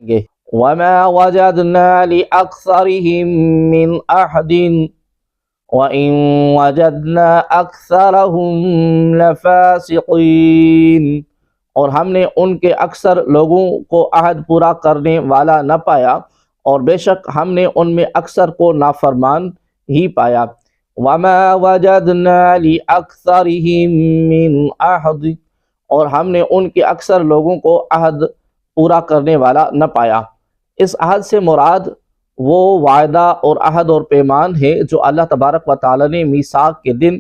گے وَمَا وَجَدْنَا لِأَكْثَرِهِم مِّنْ أَحَدٍ وَإِن وَجَدْنَا أَكْثَرَهُمْ لَفَاسِقِينَ، اور ہم نے ان کے اکثر لوگوں کو عہد پورا کرنے والا نہ پایا، اور بے شک ہم نے ان میں اکثر کو نافرمان ہی پایا۔ وَمَا وَجَدْنَا لِأَكْثَرِهِم مِّنْ أَحَدٍ، اور ہم نے ان کے اکثر لوگوں کو عہد پورا کرنے والا نہ پایا۔ اس عہد سے مراد وہ وعدہ اور عہد اور پیمان ہے جو اللہ تبارک و تعالی نے میثاق کے دن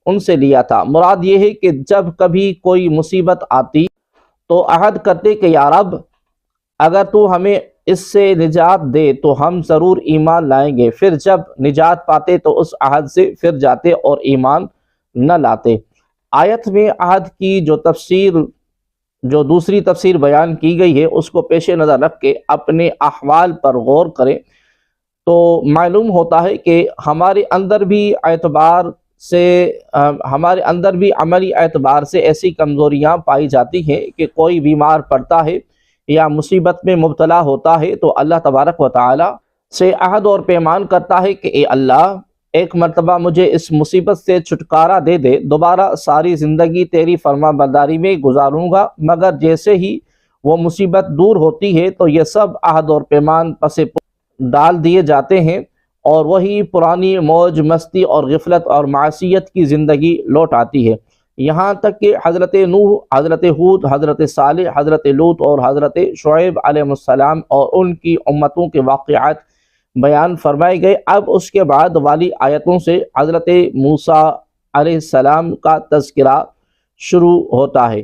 ان سے لیا تھا۔ مراد یہ ہے کہ جب کبھی کوئی مصیبت آتی تو عہد کرتے کہ یا رب اگر تو ہمیں اس سے نجات دے تو ہم ضرور ایمان لائیں گے، پھر جب نجات پاتے تو اس عہد سے پھر جاتے اور ایمان نہ لاتے۔ آیت میں عہد کی جو دوسری تفسیر بیان کی گئی ہے اس کو پیش نظر رکھ کے اپنے احوال پر غور کریں تو معلوم ہوتا ہے کہ ہمارے اندر بھی عملی اعتبار سے ایسی کمزوریاں پائی جاتی ہیں کہ کوئی بیمار پڑتا ہے یا مصیبت میں مبتلا ہوتا ہے تو اللہ تبارک و تعالی سے عہد اور پیمان کرتا ہے کہ اے اللہ ایک مرتبہ مجھے اس مصیبت سے چھٹکارا دے دے، دوبارہ ساری زندگی تیری فرما برداری میں گزاروں گا، مگر جیسے ہی وہ مصیبت دور ہوتی ہے تو یہ سب عہد اور پیمان پس ڈال دیے جاتے ہیں اور وہی پرانی موج مستی اور غفلت اور معصیت کی زندگی لوٹ آتی ہے، یہاں تک کہ حضرت نوح، حضرت ہود، حضرت صالح، حضرت لوط اور حضرت شعیب علیہ السلام اور ان کی امتوں کے واقعات بیان فرمائے گئے۔ اب اس کے بعد والی آیتوں سے حضرت موسیٰ علیہ السلام کا تذکرہ شروع ہوتا ہے۔